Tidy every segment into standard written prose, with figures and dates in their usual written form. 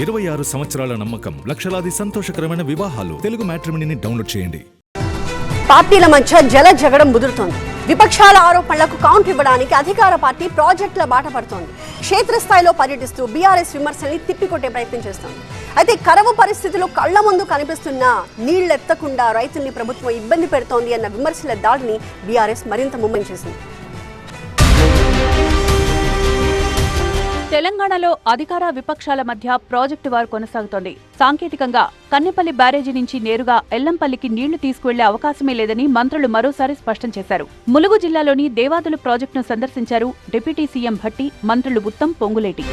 26 సంవత్సరాల నమ్మకం, లక్షలాది సంతోషకరమైన వివాహాలు. తెలుగు మ్యాట్రిమోనీని డౌన్లోడ్ చేయండి. పార్టీల మధ్య జల జగడం ముదురుతోంది. విపక్షాల ఆరోపణలకు కౌంటర్ ఇవ్వడానికి అధికార పార్టీ ప్రాజెక్టుల బాట పడుతోంది. క్షేత్రస్థాయిలో పర్యటిస్తూ బీఆర్ఎస్ విమర్శల్ని తిప్పికొట్టే ప్రయత్నం చేస్తోంది. అయితే కరవు పరిస్థితులు కళ్ల ముందు కనిపిస్తున్నా నీళ్లెత్తకుండా రైతుల్ని ప్రభుత్వం ఇబ్బంది పెడుతోంది అన్న విమర్శల దాడిని బీఆర్ఎస్ మరింత ముమ్మరం చేసింది. తెలంగాణలో అధికార విపక్షాల మధ్య ప్రాజెక్టు వార్ కొనసాగుతోంది. సాంకేతికంగా కన్నెపల్లి బ్యారేజీ నుంచి నేరుగా ఎల్లంపల్లికి నీళ్లు తీసుకువెళ్లే అవకాశమే లేదని మంత్రులు మరోసారి స్పష్టం చేశారు. ములుగు జిల్లాలోని దేవాదుల ప్రాజెక్టును సందర్శించారు డిప్యూటీ సీఎం భట్టి, మంత్రులు ఉత్తమ్, పొంగులేటి.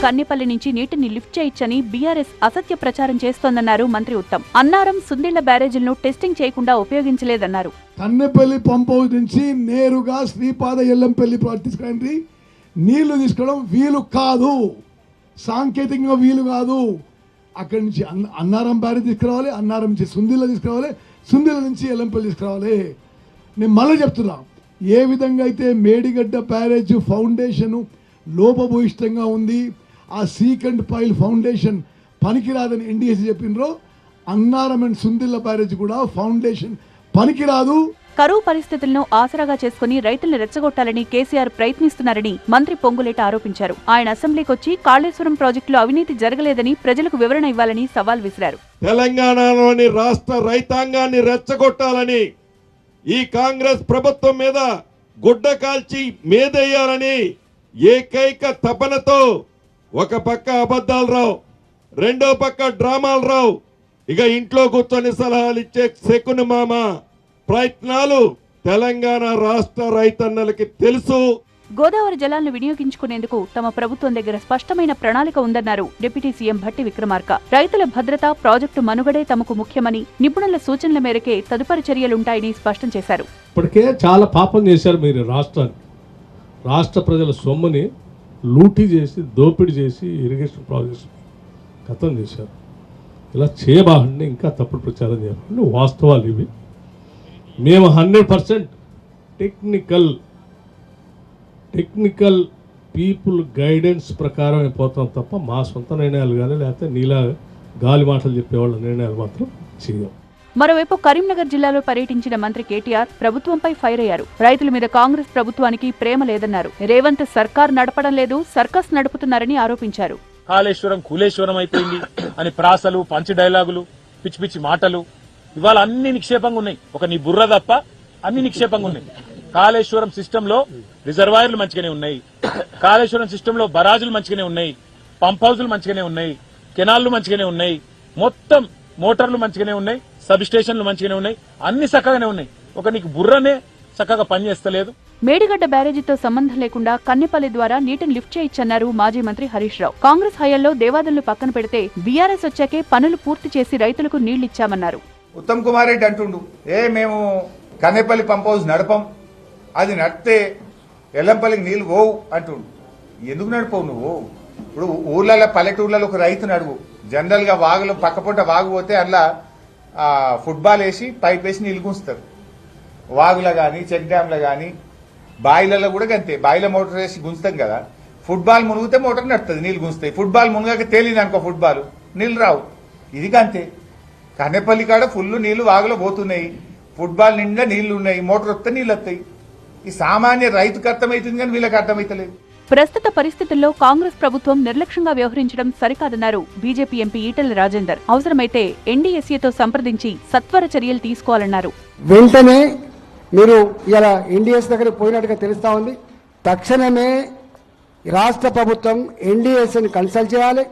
కన్నెపల్లి నుంచి నీటిని లిఫ్ట్ చేయొచ్చని బీఆర్ఎస్ అసత్య ప్రచారం చేస్తోందన్నారు మంత్రి ఉత్తమ్. అన్నారం, సుందిళ్ల బ్యారేజీలను టెస్టింగ్ చేయకుండా ఉపయోగించలేదన్నారు. కన్నెపల్లి పంప్ హౌస్ నుంచి నేరుగా శ్రీపాద ఎల్లంపల్లి తీసుకురండి. నీళ్లు తీసుకోవడం వీలు కాదు, సాంకేతికంగా వీలు కాదు. అక్కడి నుంచి అన్నారం బ్యారేజ్ తీసుకురావాలి, అన్నారం నుంచి సుందిళ్ల తీసుకురావాలి, సుందిళ్ల నుంచి ఎల్లంపల్లి తీసుకురావాలి. నేను మళ్ళీ చెప్తున్నా, ఏ విధంగా అయితే మేడిగడ్డ బ్యారేజ్ ఫౌండేషన్ లోపభూయిష్టంగా ఉంది, ఆ సీకండ్ పైల్ ఫౌండేషన్ పనికిరాదని ఎన్డీఎస్సీ చెప్పినరో, అన్నారం అండ్ సుందిళ్ల బ్యారేజ్ కూడా ఫౌండేషన్ పనికిరాదు. కరువు పరిస్థితులను ఆసరాగా చేసుకుని రైతుల్ని రెచ్చగొట్టాలని కేసీఆర్ ప్రయత్నిస్తున్నారని మంత్రి పొంగులేటి ఆరోపించారు. ఆయన అసెంబ్లీకొచ్చి కాళేశ్వరం ప్రాజెక్టులో అవినీతి జరగలేదని ప్రజలకు వివరణ ఇవ్వాలని సవాల్ విసిరారు. తెలంగాణలోని రాష్ట్ర రైతాంగాన్ని రెచ్చగొట్టాలని, ఈ కాంగ్రెస్ ప్రభుత్వం మీద గుడ్డ కాల్చి మేదేయాలని ఏకైక తపనతో ఒక పక్క అబద్ధాలు రావు, రెండో పక్క డ్రామాలు రావు, ఇక ఇంట్లో కూర్చొని సలహాలు ఇచ్చే శకుని మామ ప్రయత్నాలు తెలంగాణ రాష్ట్ర రైతన్నలకి తెలుసు. గోదావరి జలాలను వినియోగించుకునేందుకు తమ ప్రభుత్వం దగ్గర స్పష్టమైన ప్రణాళిక ఉందన్నారు డిప్యూటీ సీఎం భట్టి విక్రమార్క. రైతుల భద్రత, ప్రాజెక్టు మనుగడే తమకు ముఖ్యమని, నిపుణుల సూచనల మేరకే తదుపరి చర్యలుంటాయని స్పష్టం చేశారు. ఇప్పటికే చాలా పాపం చేశారు మీరు. రాష్ట్ర ప్రజల సొమ్ముని లూటీ చేసి, దోపిడీ చేసి ఇరిగేషన్ ప్రాజెక్ట్స్ ఖతం చేశారు. ఇలా చేయబాకండి, ఇంకా తప్పుడు ప్రచారం చేయకండి. వాస్తవాలు ఇవి. మేము 100% టెక్నికల్ పీపుల్ గైడెన్స్ ప్రకారం పోతాం తప్ప మా సొంత నిర్ణయాలు కానీ లేకపోతే నీలా గాలి మాటలు చెప్పేవాళ్ళ నిర్ణయాలు మాత్రం చేయం. మరోవైపు కరీంనగర్ జిల్లాలో పర్యటించిన మంత్రి కేటీఆర్ ప్రభుత్వంపై ఫైర్ అయ్యారు. రైతుల మీద కాంగ్రెస్ ప్రభుత్వానికి ప్రేమ లేదన్నారు. రేవంత్ సర్కార్ నడపడం లేదు, సర్కస్ నడుపుతున్నారని ఆరోపించారు. కాళేశ్వరం కూలేశ్వరం అయిపోయింది అని ప్రాసలు, పంచి డైలాగులు, పిచ్చి పిచ్చి మాటలు ఇవాళ అన్ని నిక్షేపంగా ఉన్నాయి. ఒక నీ బుర్ర తప్ప అన్ని నిక్షేపంగా ఉన్నాయి. కాళేశ్వరం సిస్టమ్ లో రిజర్వాయర్లు మంచిగానే ఉన్నాయి, కాళేశ్వరం సిస్టమ్ లో బరాజులు మంచిగానే ఉన్నాయి, పంప్ హౌజులు మంచిగానే ఉన్నాయి, కెనాల్లు మంచిగానే ఉన్నాయి, మొత్తం మోటార్లు మంచిగానే ఉన్నాయి, సబ్ స్టేషన్లు మంచిగానే ఉన్నాయి, అన్ని చక్కగానే ఉన్నాయి. ఒక నీకు బుర్రనే చక్కగా పనిచేస్తలేదు. మేడిగడ్డ బ్యారేజీతో సంబంధం లేకుండా కన్నెపల్లి ద్వారా నీటిని లిఫ్ట్ చేయొచ్చన్నారు మాజీ మంత్రి హరీష్ రావు. కాంగ్రెస్ హయాంలో దేవాదులను పక్కన పెడితే బీఆర్ఎస్ వచ్చాకే పనులు పూర్తి చేసి రైతులకు నీళ్లిచ్చామన్నారు. ఉత్తమ్ కుమార్ రెడ్డి అంటుండు, మేము కన్నెపల్లి పంప్ హౌస్ నడపం, అది నడితే ఎల్లంపల్లికి నీళ్లు పోవు అంటుండు. ఎందుకు నడిపోవు నువ్వు? ఇప్పుడు ఊర్లలో, పల్లెటూర్లలో ఒక రైతుని అడుగు. జనరల్గా వాగులు పక్కపొంట వాగు పోతే అలా ఫుట్బాల్ వేసి పైప్ వేసి నీళ్ళు గుంచుతారు. వాగులో కానీ, చెక్ డ్యాంలో కానీ, బాయిలలో కూడా అంతే. బాయిలో మోటార్ వేసి గుంచుతాం కదా. ఫుట్బాల్ మునిగితే మోటార్ నడుతుంది, నీళ్ళు గుంచుతాయి. ఫుట్బాల్ మునగాక తేలింది అనుకో ఫుట్బాల్, నీళ్ళు రావు. ఇది అంతే. కన్నెపల్లి కాడ ఫుల్ నీళ్లు వాగులో పోతున్నాయి, ఫుట్బాల్ నిండా నీళ్లు ఉన్నాయి, మోటార్ వస్తే నీళ్ళు వస్తాయి. ఈ సామాన్య రైతుకు అర్థమవుతుంది కానీ వీళ్ళకి అర్థమైతలేదు. ప్రస్తుత పరిస్థితుల్లో కాంగ్రెస్ ప్రభుత్వం నిర్లక్ష్యంగా వ్యవహరించడం సరికాదన్నారు బీజేపీ ఎంపీ ఈటెల రాజేందర్. అవసరమైతే ఎన్డీఎస్ఏతో సంప్రదించి సత్వర చర్యలు తీసుకోవాలన్నారు. వెంటనే మీరు ఇలా ఎన్డీఎస్ దగ్గరికి పోయినట్టుగా తెలుస్తా ఉంది. తక్షణమే రాష్ట్ర ప్రభుత్వం ఎన్డీఎస్ఏని కన్సల్ట్ చేయాలి,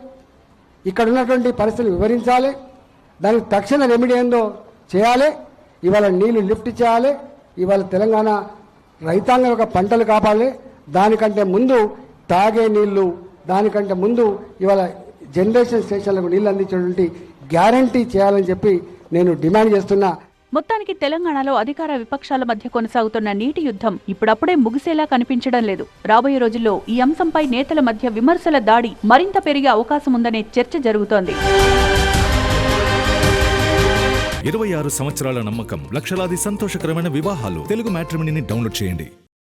ఇక్కడ ఉన్నటువంటి పరిస్థితులు వివరించాలి, దానికి తక్షణ రెమెడీ ఏందో చేయాలి. ఇవాళ నీళ్లు లిఫ్ట్ చేయాలి. ఇవాళ తెలంగాణ రైతాంగం యొక్క పంటలు కాపాడాలి. దానికంటే ముందు తాగే నీళ్లు, దానికంటే ముందు ఇవాళ జనరేషన్ స్టేషన్లకు నీళ్లు అందించేటువంటి గ్యారంటీ చేయాలని చెప్పి నేను డిమాండ్ చేస్తున్నా. మొత్తానికి తెలంగాణలో అధికార విపక్షాల మధ్య కొనసాగుతున్న నీటి యుద్ధం ఇప్పుడప్పుడే ముగిసేలా కనిపించడం లేదు. రాబోయే రోజుల్లో ఈ అంశంపై నేతల మధ్య విమర్శల దాడి మరింత పెరిగే అవకాశం ఉందనే చర్చ జరుగుతోంది. 26 సంవత్సరాల నమ్మకం, లక్షలాది సంతోషకరమైన వివాహాలు. తెలుగు మ్యాట్రిమోనీని డౌన్లోడ్ చేయండి.